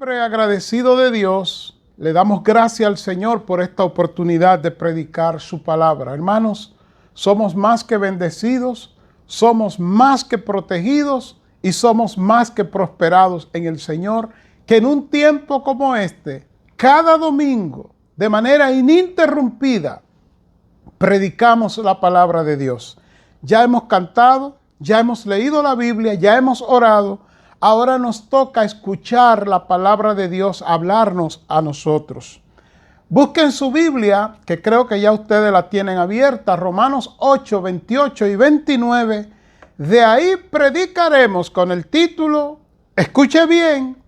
Siempre agradecido de Dios, le damos gracias al Señor por esta oportunidad de predicar su palabra. Hermanos, somos más que bendecidos, somos más que protegidos y somos más que prosperados en el Señor, que en un tiempo como este, cada domingo, de manera ininterrumpida, predicamos la palabra de Dios. Ya hemos cantado, ya hemos leído la Biblia, ya hemos orado. Ahora nos toca escuchar la palabra de Dios hablarnos a nosotros. Busquen su Biblia, que creo que ya ustedes la tienen abierta, Romanos 8, 28 y 29. De ahí predicaremos con el título, escuche bien,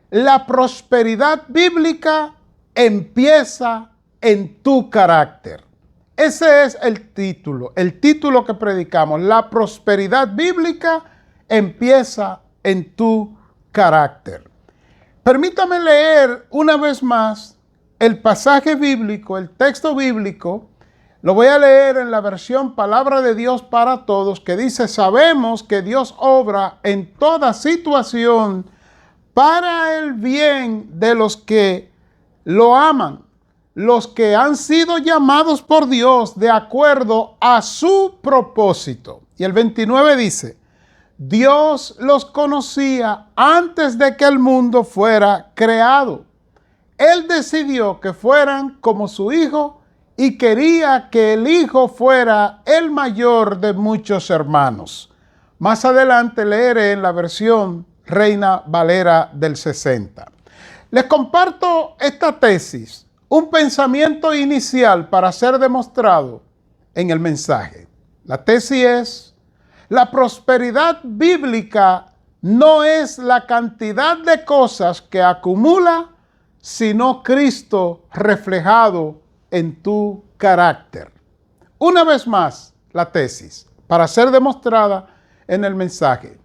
la prosperidad bíblica empieza en tu carácter. Ese es el título que predicamos. La prosperidad bíblica empieza en tu carácter. Permítame leer una vez más el pasaje bíblico, el texto bíblico. Lo voy a leer en la versión Palabra de Dios para Todos, que dice: sabemos que Dios obra en toda situación para el bien de los que lo aman, los que han sido llamados por Dios de acuerdo a su propósito. Y el 29 dice: Dios los conocía antes de que el mundo fuera creado. Él decidió que fueran como su Hijo y quería que el Hijo fuera el mayor de muchos hermanos. Más adelante leeré en la versión Reina Valera del 60. Les comparto esta tesis, un pensamiento inicial para ser demostrado en el mensaje. La tesis es: la prosperidad bíblica no es la cantidad de cosas que acumula, sino Cristo reflejado en tu carácter. Una vez más, la tesis, para ser demostrada en el mensaje.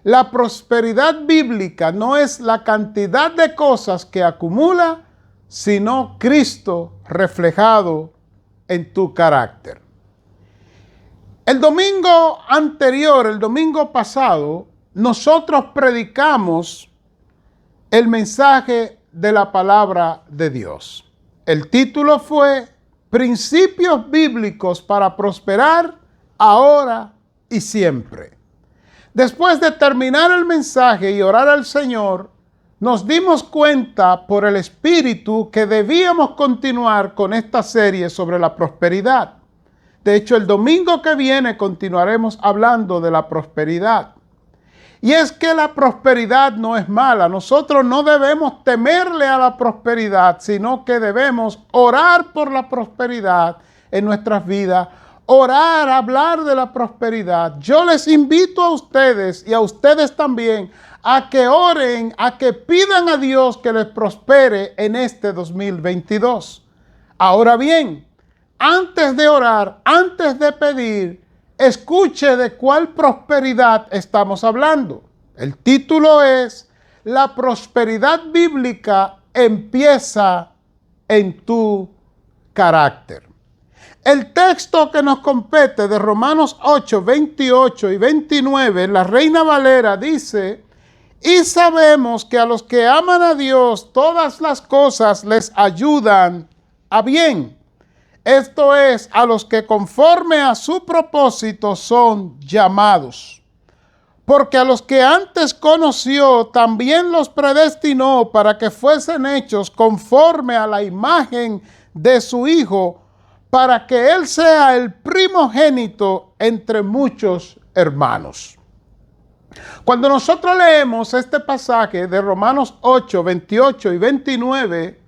La prosperidad bíblica no es la cantidad de cosas que acumula, sino Cristo reflejado en tu carácter. El domingo anterior, el domingo pasado, nosotros predicamos el mensaje de la palabra de Dios. El título fue Principios bíblicos para prosperar ahora y siempre. Después de terminar el mensaje y orar al Señor, nos dimos cuenta por el Espíritu que debíamos continuar con esta serie sobre la prosperidad. De hecho, el domingo que viene continuaremos hablando de la prosperidad. Y es que la prosperidad no es mala. Nosotros no debemos temerle a la prosperidad, sino que debemos orar por la prosperidad en nuestras vidas. Orar, hablar de la prosperidad. Yo les invito a ustedes y a ustedes también a que oren, a que pidan a Dios que les prospere en este 2022. Ahora bien, antes de orar, antes de pedir, escuche de cuál prosperidad estamos hablando. El título es: la prosperidad bíblica empieza en tu carácter. El texto que nos compete de Romanos 8, 28 y 29, la Reina Valera dice: y sabemos que a los que aman a Dios todas las cosas les ayudan a bien. Esto es, a los que conforme a su propósito son llamados. Porque a los que antes conoció, también los predestinó para que fuesen hechos conforme a la imagen de su Hijo, para que Él sea el primogénito entre muchos hermanos. Cuando nosotros leemos este pasaje de Romanos 8, 28 y 29,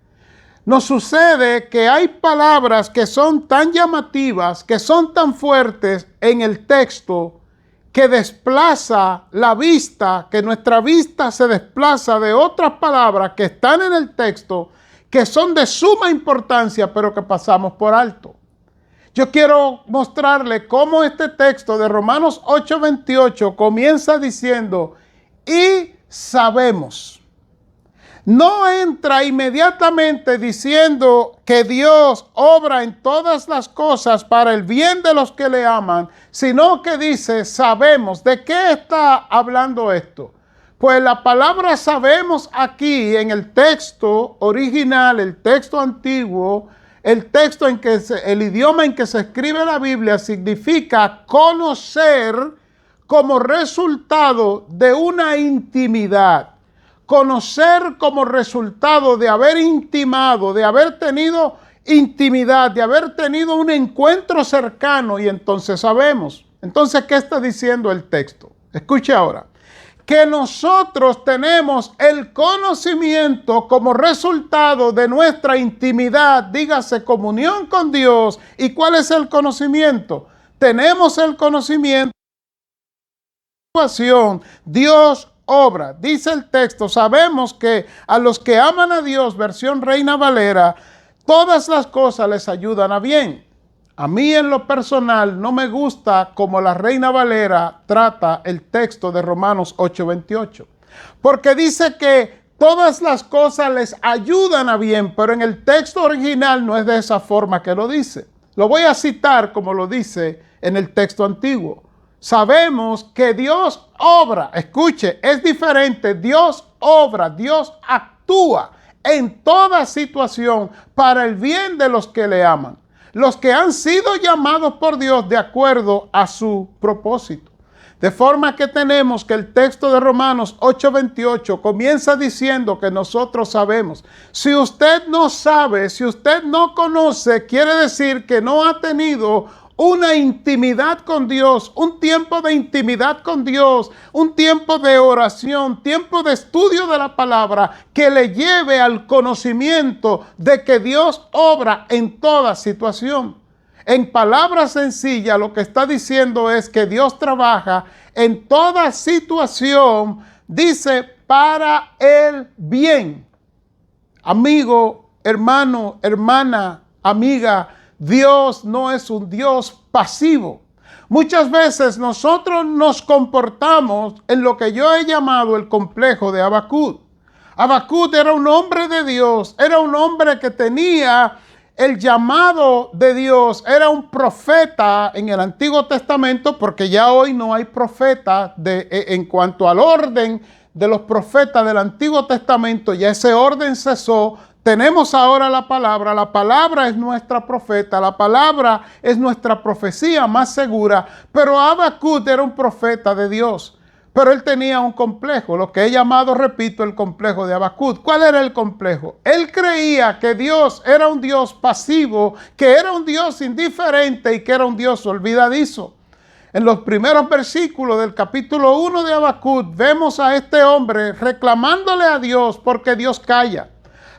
nos sucede que hay palabras que son tan llamativas, que son tan fuertes en el texto, que desplaza la vista, que nuestra vista se desplaza de otras palabras que están en el texto, que son de suma importancia, pero que pasamos por alto. Yo quiero mostrarle cómo este texto de Romanos 8, 28 comienza diciendo: y sabemos. No entra inmediatamente diciendo que Dios obra en todas las cosas para el bien de los que le aman, sino que dice: sabemos. ¿De qué está hablando esto? Pues la palabra sabemos aquí en el texto original, el texto antiguo, el texto en que el idioma en que se escribe la Biblia significa conocer como resultado de una intimidad. Conocer como resultado de haber intimado, de haber tenido intimidad, de haber tenido un encuentro cercano, y entonces sabemos. Entonces, ¿qué está diciendo el texto? Escuche ahora. Que nosotros tenemos el conocimiento como resultado de nuestra intimidad, dígase comunión con Dios. ¿Y cuál es el conocimiento? Tenemos el conocimiento. Dios obra. Dice el texto, sabemos que a los que aman a Dios, versión Reina Valera, todas las cosas les ayudan a bien. A mí en lo personal no me gusta como la Reina Valera trata el texto de Romanos 8:28. Porque dice que todas las cosas les ayudan a bien, pero en el texto original no es de esa forma que lo dice. Lo voy a citar como lo dice en el texto antiguo. Sabemos que Dios obra, escuche, es diferente, Dios obra, Dios actúa en toda situación para el bien de los que le aman, los que han sido llamados por Dios de acuerdo a su propósito. De forma que tenemos que el texto de Romanos 8:28 comienza diciendo que nosotros sabemos. Si usted no sabe, si usted no conoce, quiere decir que no ha tenido una intimidad con Dios, un tiempo de intimidad con Dios, un tiempo de oración, tiempo de estudio de la palabra que le lleve al conocimiento de que Dios obra en toda situación. En palabras sencillas, lo que está diciendo es que Dios trabaja en toda situación, dice, para el bien. Amigo, hermano, hermana, amiga, Dios no es un Dios pasivo. Muchas veces nosotros nos comportamos en lo que yo he llamado el complejo de Habacuc. Habacuc era un hombre de Dios, era un hombre que tenía el llamado de Dios, era un profeta en el Antiguo Testamento, porque ya hoy no hay profeta en cuanto al orden de los profetas del Antiguo Testamento, ya ese orden cesó. Tenemos ahora la palabra es nuestra profeta, la palabra es nuestra profecía más segura, pero Habacuc era un profeta de Dios, pero él tenía un complejo, lo que he llamado, repito, el complejo de Habacuc. ¿Cuál era el complejo? Él creía que Dios era un Dios pasivo, que era un Dios indiferente y que era un Dios olvidadizo. En los primeros versículos del capítulo 1 de Habacuc vemos a este hombre reclamándole a Dios porque Dios calla.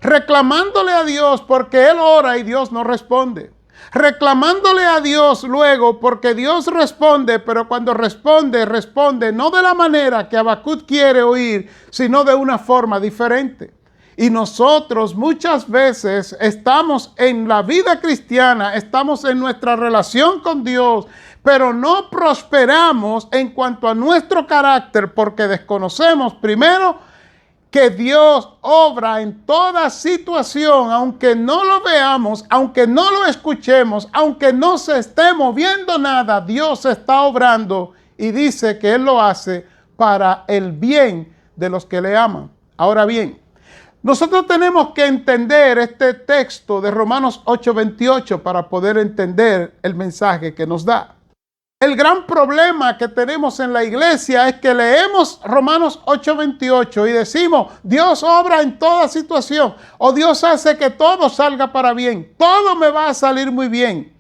Reclamándole a Dios porque él ora y Dios no responde. Reclamándole a Dios luego porque Dios responde, pero cuando responde no de la manera que Habacuc quiere oír, sino de una forma diferente. Y nosotros muchas veces estamos en la vida cristiana, estamos en nuestra relación con Dios, pero no prosperamos en cuanto a nuestro carácter porque desconocemos primero que Dios obra en toda situación, aunque no lo veamos, aunque no lo escuchemos, aunque no se esté moviendo nada, Dios está obrando y dice que Él lo hace para el bien de los que le aman. Ahora bien, nosotros tenemos que entender este texto de Romanos 8:28 para poder entender el mensaje que nos da. El gran problema que tenemos en la iglesia es que leemos Romanos 8:28 y decimos, Dios obra en toda situación, o Dios hace que todo salga para bien, todo me va a salir muy bien.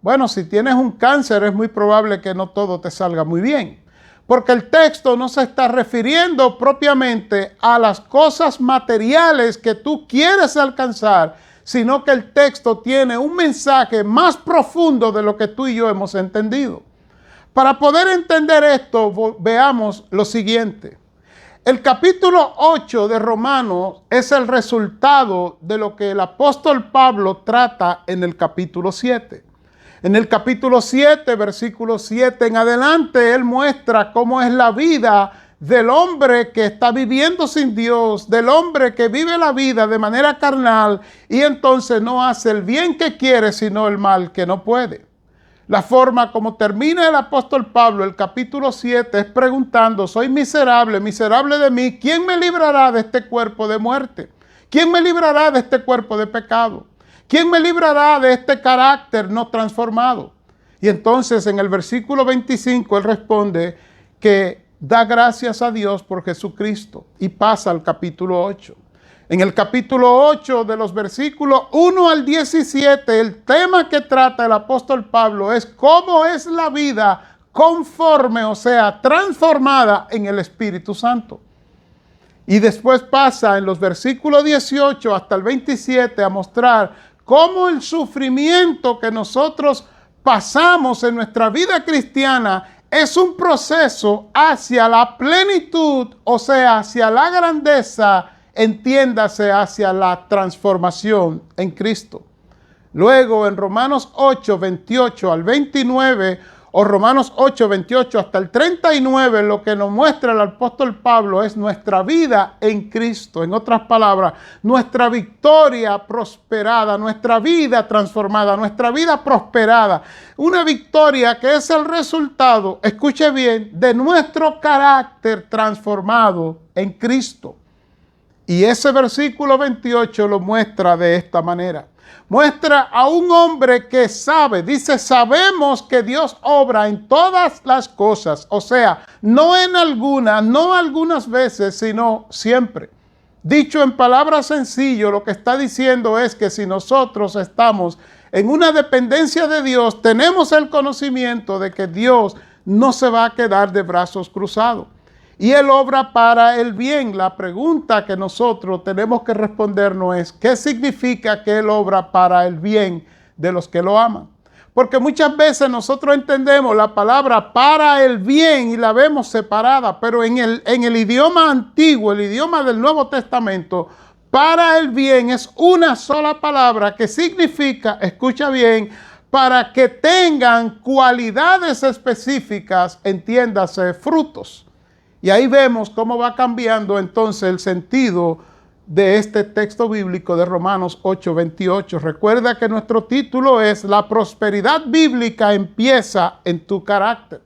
Bueno, si tienes un cáncer es muy probable que no todo te salga muy bien, porque el texto no se está refiriendo propiamente a las cosas materiales que tú quieres alcanzar, sino que el texto tiene un mensaje más profundo de lo que tú y yo hemos entendido. Para poder entender esto, veamos lo siguiente. El capítulo 8 de Romanos es el resultado de lo que el apóstol Pablo trata en el capítulo 7. En el capítulo 7, versículo 7 en adelante, él muestra cómo es la vida del hombre que está viviendo sin Dios, del hombre que vive la vida de manera carnal y entonces no hace el bien que quiere, sino el mal que no puede. La forma como termina el apóstol Pablo el capítulo 7 es preguntando: soy miserable, miserable de mí. ¿Quién me librará de este cuerpo de muerte? ¿Quién me librará de este cuerpo de pecado? ¿Quién me librará de este carácter no transformado? Y entonces en el versículo 25 él responde que da gracias a Dios por Jesucristo y pasa al capítulo 8. En el capítulo 8 de los versículos 1 al 17, el tema que trata el apóstol Pablo es cómo es la vida conforme, o sea, transformada en el Espíritu Santo. Y después pasa en los versículos 18 hasta el 27 a mostrar cómo el sufrimiento que nosotros pasamos en nuestra vida cristiana es un proceso hacia la plenitud, o sea, hacia la grandeza, entiéndase, hacia la transformación en Cristo. Luego en Romanos 8, 28 al 29, o Romanos 8, 28 hasta el 39, lo que nos muestra el apóstol Pablo es nuestra vida en Cristo. En otras palabras, nuestra victoria prosperada, nuestra vida transformada, nuestra vida prosperada. Una victoria que es el resultado, escuche bien, de nuestro carácter transformado en Cristo. Y ese versículo 28 lo muestra de esta manera. Muestra a un hombre que sabe, dice, sabemos que Dios obra en todas las cosas, o sea, no en algunas, no algunas veces, sino siempre. Dicho en palabras sencillas, lo que está diciendo es que si nosotros estamos en una dependencia de Dios, tenemos el conocimiento de que Dios no se va a quedar de brazos cruzados. Y Él obra para el bien. La pregunta que nosotros tenemos que respondernos es: ¿qué significa que Él obra para el bien de los que lo aman? Porque muchas veces nosotros entendemos la palabra para el bien y la vemos separada, pero en el idioma antiguo, el idioma del Nuevo Testamento, para el bien es una sola palabra que significa, escucha bien, para que tengan cualidades específicas, entiéndase, frutos. Y ahí vemos cómo va cambiando entonces el sentido de este texto bíblico de Romanos 8, 28. Recuerda que nuestro título es La prosperidad bíblica empieza en tu carácter.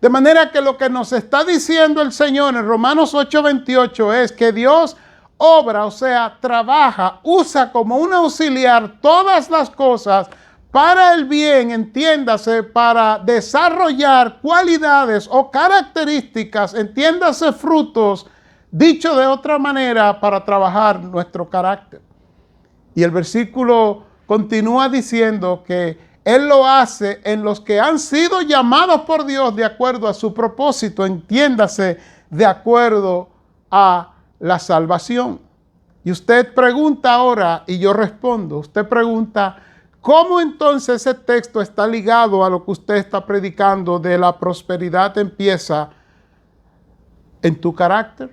De manera que lo que nos está diciendo el Señor en Romanos 8, 28 es que Dios obra, o sea, trabaja, usa como un auxiliar todas las cosas para el bien, entiéndase, para desarrollar cualidades o características, entiéndase, frutos, dicho de otra manera, para trabajar nuestro carácter. Y el versículo continúa diciendo que Él lo hace en los que han sido llamados por Dios de acuerdo a su propósito, entiéndase, de acuerdo a la salvación. Y usted pregunta ahora, y yo respondo, usted pregunta: ¿cómo entonces ese texto está ligado a lo que usted está predicando de la prosperidad empieza en tu carácter?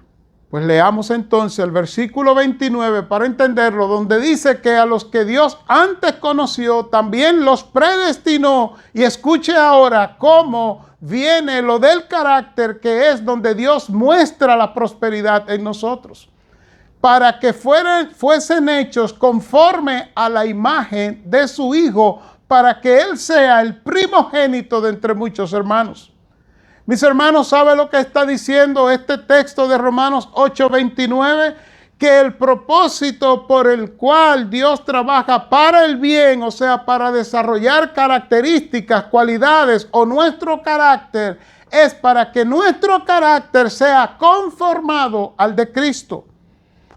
Pues leamos entonces el versículo 29 para entenderlo, donde dice que a los que Dios antes conoció, también los predestinó. Y escuche ahora cómo viene lo del carácter, que es donde Dios muestra la prosperidad en nosotros, para que fuesen hechos conforme a la imagen de su Hijo, para que Él sea el primogénito de entre muchos hermanos. Mis hermanos, ¿sabe lo que está diciendo este texto de Romanos 8:29? Que el propósito por el cual Dios trabaja para el bien, o sea, para desarrollar características, cualidades o nuestro carácter, es para que nuestro carácter sea conformado al de Cristo.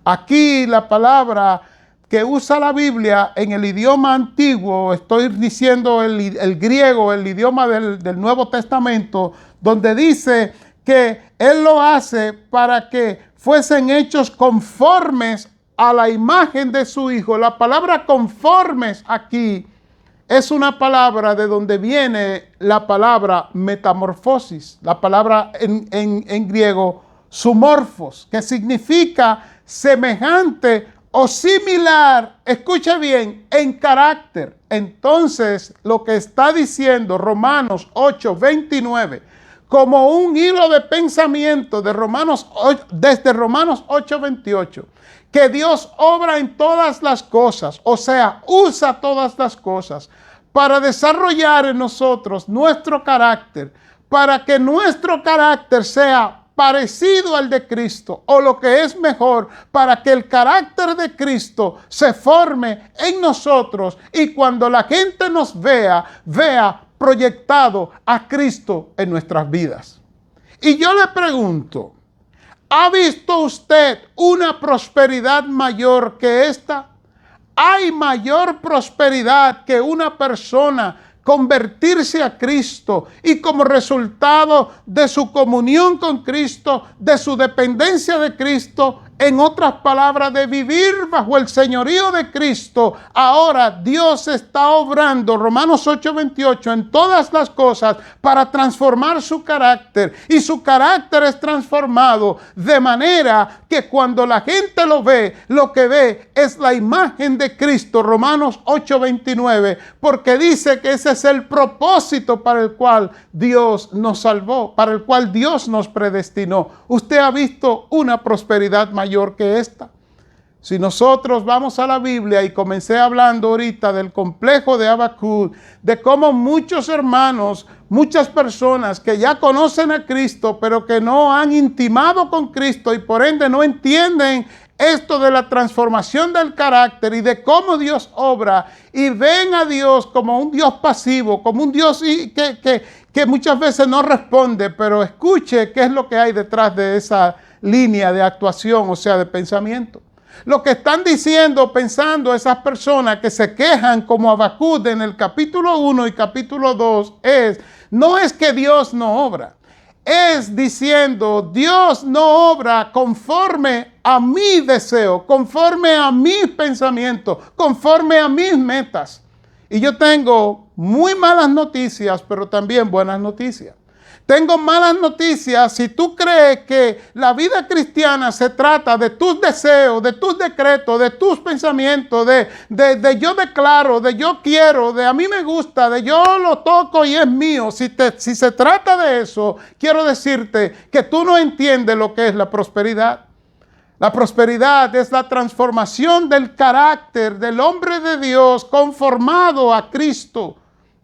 Aquí la palabra que usa la Biblia en el idioma antiguo, estoy diciendo el griego, el idioma del Nuevo Testamento, donde dice que Él lo hace para que fuesen hechos conformes a la imagen de su Hijo. La palabra conformes aquí es una palabra de donde viene la palabra metamorfosis, la palabra en griego sumorfos, que significa semejante o similar, escuche bien, en carácter. Entonces, lo que está diciendo Romanos 8:29, como un hilo de pensamiento de desde Romanos 8:28, que Dios obra en todas las cosas, o sea, usa todas las cosas para desarrollar en nosotros nuestro carácter, para que nuestro carácter sea parecido al de Cristo, o lo que es mejor, para que el carácter de Cristo se forme en nosotros y cuando la gente nos vea, vea proyectado a Cristo en nuestras vidas. Y yo le pregunto, ¿ha visto usted una prosperidad mayor que esta? ¿Hay mayor prosperidad que una persona convertirse a Cristo y como resultado de su comunión con Cristo, de su dependencia de Cristo, en otras palabras, de vivir bajo el señorío de Cristo? Ahora Dios está obrando, Romanos 8:28, en todas las cosas para transformar su carácter. Y su carácter es transformado de manera que cuando la gente lo que ve es la imagen de Cristo. Romanos 8:29, porque dice que ese es el propósito para el cual Dios nos salvó, para el cual Dios nos predestinó. ¿Usted ha visto una prosperidad mayor que esta? Si nosotros vamos a la Biblia, y comencé hablando ahorita del complejo de Habacuc, de cómo muchos hermanos, muchas personas que ya conocen a Cristo, pero que no han intimado con Cristo y por ende no entienden esto de la transformación del carácter y de cómo Dios obra, y ven a Dios como un Dios pasivo, como un Dios que muchas veces no responde, pero escuche qué es lo que hay detrás de esa línea de actuación, o sea, de pensamiento. Lo que están diciendo, pensando esas personas que se quejan como Habacuc en el capítulo 1 y capítulo 2 no es que Dios no obra. Es diciendo, Dios no obra conforme a mi deseo, conforme a mis pensamientos, conforme a mis metas. Y yo tengo muy malas noticias, pero también buenas noticias. Tengo malas noticias si tú crees que la vida cristiana se trata de tus deseos, de tus decretos, de tus pensamientos, de yo declaro, de yo quiero, de a mí me gusta, de yo lo toco y es mío. Si se trata de eso, quiero decirte que tú no entiendes lo que es la prosperidad. La prosperidad es la transformación del carácter del hombre de Dios conformado a Cristo.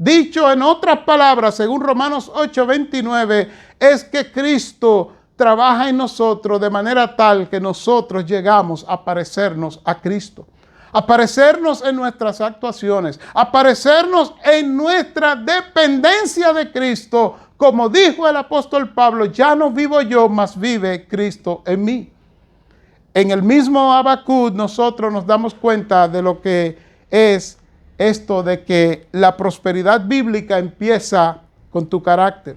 Dicho en otras palabras, según Romanos 8:29, es que Cristo trabaja en nosotros de manera tal que nosotros llegamos a parecernos a Cristo. A parecernos en nuestras actuaciones, a parecernos en nuestra dependencia de Cristo. Como dijo el apóstol Pablo, ya no vivo yo, mas vive Cristo en mí. En el mismo Habacuc nosotros nos damos cuenta de lo que es esto de que la prosperidad bíblica empieza con tu carácter.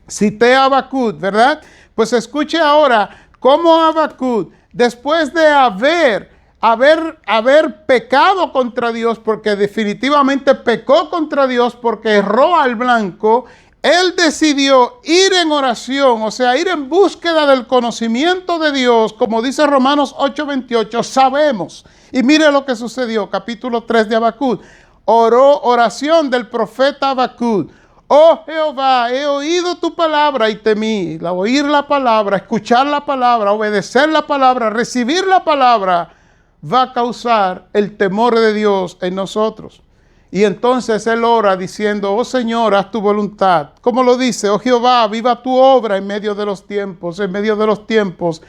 Cité a Habacuc, ¿verdad? Pues escuche ahora cómo Habacuc, después de haber pecado contra Dios, porque definitivamente pecó contra Dios porque erró al blanco, él decidió ir en oración, o sea, ir en búsqueda del conocimiento de Dios, como dice Romanos 8:28, sabemos. Y mire lo que sucedió, capítulo 3 de Habacuc. Oración del profeta Habacuc. Oh Jehová, he oído tu palabra y temí. Oír la palabra, escuchar la palabra, obedecer la palabra, recibir la palabra, va a causar el temor de Dios en nosotros. Y entonces él ora diciendo, oh Señor, haz tu voluntad. Como lo dice, oh Jehová, viva tu obra en medio de los tiempos,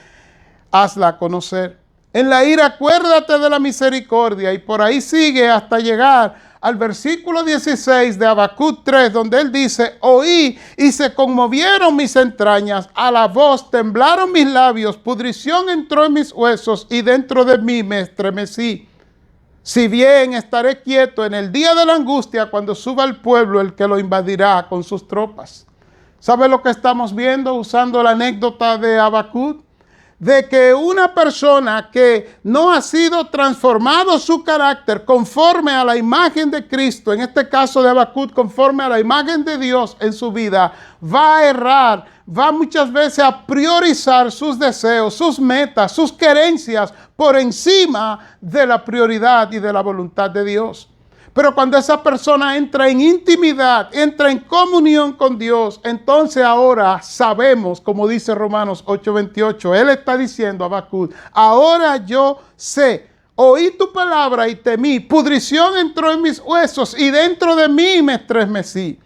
hazla conocer. En la ira acuérdate de la misericordia. Y por ahí sigue hasta llegar al versículo 16 de Habacuc 3, donde él dice, oí y se conmovieron mis entrañas, a la voz temblaron mis labios, pudrición entró en mis huesos y dentro de mí me estremecí. Si bien estaré quieto en el día de la angustia, cuando suba el pueblo, el que lo invadirá con sus tropas. ¿Sabe lo que estamos viendo usando la anécdota de Habacuc? De que una persona que no ha sido transformado su carácter conforme a la imagen de Cristo, en este caso de Habacuc, conforme a la imagen de Dios en su vida, va a errar, va muchas veces a priorizar sus deseos, sus metas, sus querencias por encima de la prioridad y de la voluntad de Dios. Pero cuando esa persona entra en intimidad, entra en comunión con Dios, entonces ahora sabemos, como dice Romanos 8:28, él está diciendo a Habacuc, ahora yo sé, Oí tu palabra y temí. Pudrición entró en mis huesos y dentro de mí me estremecí.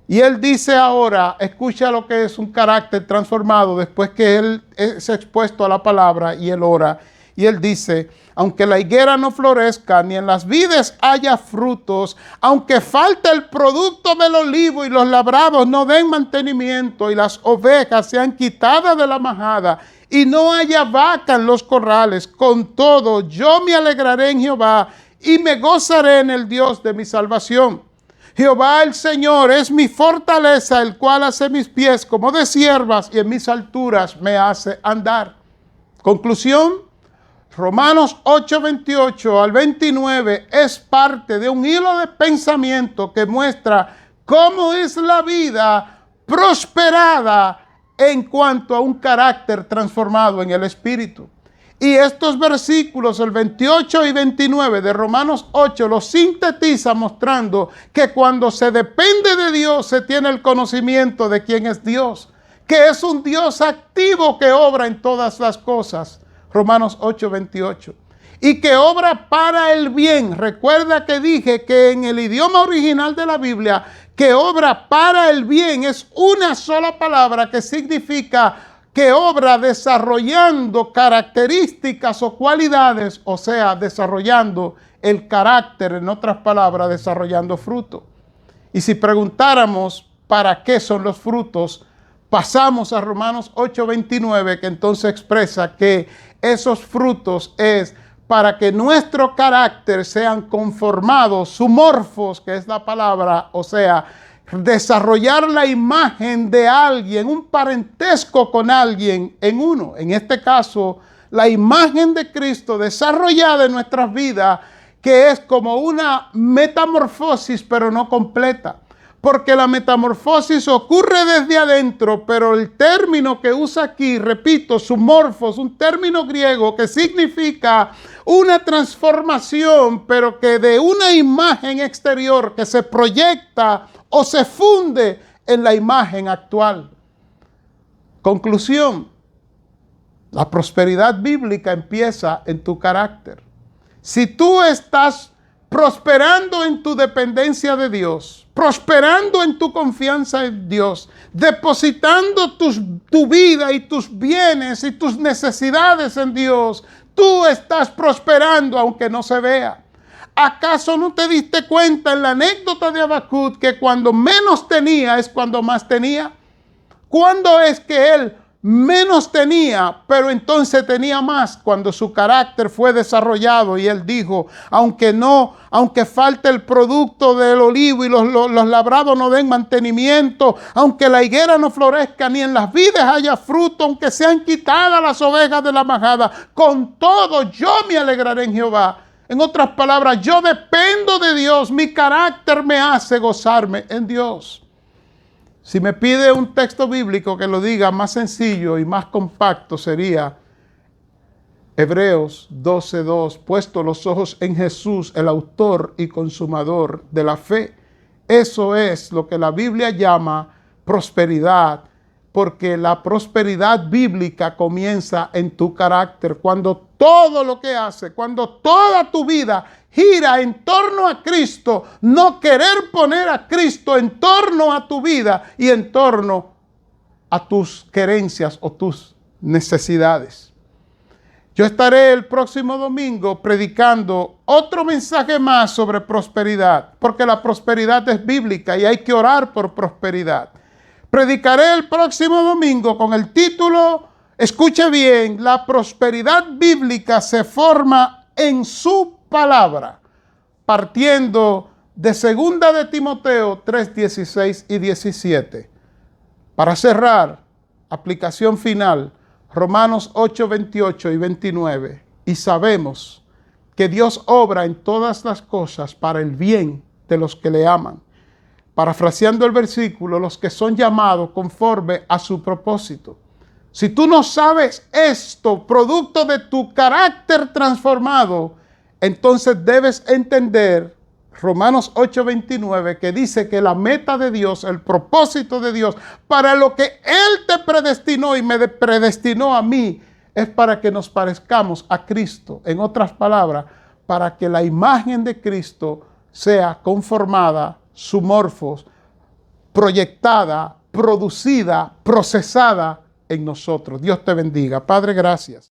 Y él dice ahora, escucha lo que es un carácter transformado después que él es expuesto a la palabra y él ora. Y él dice, aunque la higuera no florezca, ni en las vides haya frutos, aunque falte el producto del olivo y los labrados no den mantenimiento y las ovejas sean quitadas de la majada y no haya vaca en los corrales, con todo yo me alegraré en Jehová y me gozaré en el Dios de mi salvación. Jehová el Señor es mi fortaleza, el cual hace mis pies como de ciervas y en mis alturas me hace andar. Conclusión, Romanos 8, 28 al 29 es parte de un hilo de pensamiento que muestra cómo es la vida prosperada en cuanto a un carácter transformado en el Espíritu. Y estos versículos, el 28 y 29 de Romanos 8, los sintetiza mostrando que cuando se depende de Dios, se tiene el conocimiento de quién es Dios, que es un Dios activo que obra en todas las cosas. Romanos 8, 28. Y que obra para el bien. Recuerda que dije que en el idioma original de la Biblia, que obra para el bien es una sola palabra que significa que obra desarrollando características o cualidades, o sea, desarrollando el carácter, en otras palabras, desarrollando fruto. Y si preguntáramos para qué son los frutos, pasamos a Romanos 8:29, que entonces expresa que esos frutos es para que nuestro carácter sean conformados, sumorfos, que es la palabra, o sea, desarrollar la imagen de alguien, un parentesco con alguien en uno. En este caso, la imagen de Cristo desarrollada en nuestras vidas, que es como una metamorfosis, pero no completa. Porque la metamorfosis ocurre desde adentro, pero el término que usa aquí, repito, sumorfos, un término griego que significa una transformación, pero que de una imagen exterior que se proyecta o se funde en la imagen actual. Conclusión, la prosperidad bíblica empieza en tu carácter. Si tú estás prosperando en tu dependencia de Dios, prosperando en tu confianza en Dios, depositando tu vida y tus bienes y tus necesidades en Dios, tú estás prosperando aunque no se vea. ¿Acaso no te diste cuenta en la anécdota de Habacuc que cuando menos tenía es cuando más tenía? ¿Cuándo es que él menos tenía, pero entonces tenía más? Cuando su carácter fue desarrollado y él dijo, aunque falte el producto del olivo y los labrados no den mantenimiento, aunque la higuera no florezca ni en las vides haya fruto, aunque sean quitadas las ovejas de la majada, con todo yo me alegraré en Jehová. En otras palabras, yo dependo de Dios, mi carácter me hace gozarme en Dios. Si me pide un texto bíblico que lo diga más sencillo y más compacto, sería Hebreos 12:2, puesto los ojos en Jesús, el autor y consumador de la fe. Eso es lo que la Biblia llama prosperidad, porque la prosperidad bíblica comienza en tu carácter. Cuando todo lo que hace, cuando toda tu vida gira en torno a Cristo, no querer poner a Cristo en torno a tu vida y en torno a tus querencias o tus necesidades. Yo estaré el próximo domingo predicando otro mensaje más sobre prosperidad, porque la prosperidad es bíblica y hay que orar por prosperidad. Predicaré el próximo domingo con el título, escuche bien, la prosperidad bíblica se forma en su palabra, partiendo de 2 de Timoteo 3:16 y 17. Para cerrar, aplicación final, Romanos 8, 28 y 29. Y sabemos que Dios obra en todas las cosas para el bien de los que le aman. Parafraseando el versículo, los que son llamados conforme a su propósito. Si tú no sabes esto, producto de tu carácter transformado, entonces debes entender Romanos 8:29, que dice que la meta de Dios, el propósito de Dios, para lo que Él te predestinó y me predestinó a mí, es para que nos parezcamos a Cristo. En otras palabras, para que la imagen de Cristo sea conformada, su morfos, proyectada, producida, procesada en nosotros. Dios te bendiga. Padre, gracias.